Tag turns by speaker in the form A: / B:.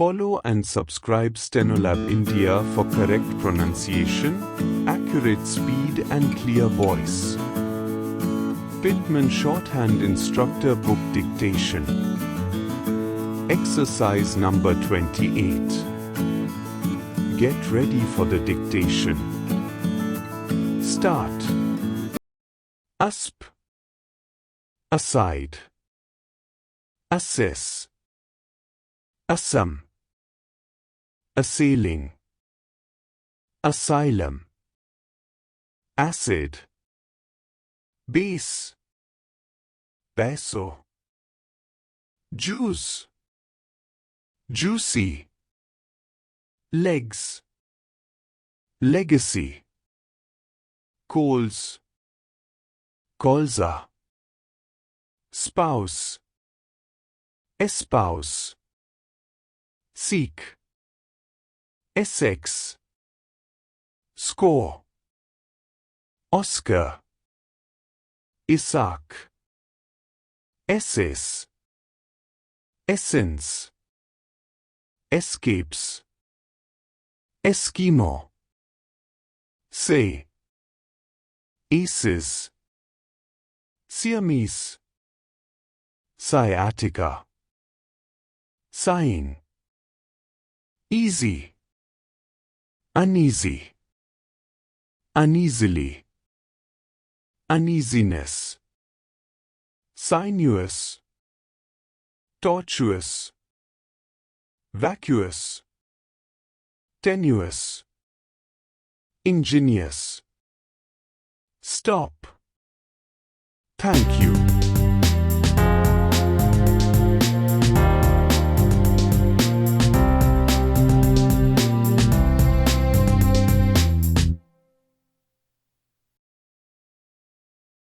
A: Follow and subscribe Stenolab India for correct pronunciation, accurate speed and clear voice. Pitman Shorthand Instructor Book Dictation. Exercise number 28. Get ready for the dictation. Start. Asp. Aside. Assess. Assam. Assailing. Asylum. Acid. Base. Peso. Juice. Juicy. Legs. Legacy. Coals. Colza. Spouse. Espouse. Seek. Essex. Score. Oscar. Isaac. Essays. Essence. Escapes. Eskimo. Say. Aces. Siamese. Sciatica. Sighing. Easy. Uneasy. Uneasily. Uneasiness. Sinuous. Tortuous. Vacuous. Tenuous. Ingenious. Stop. Thank you.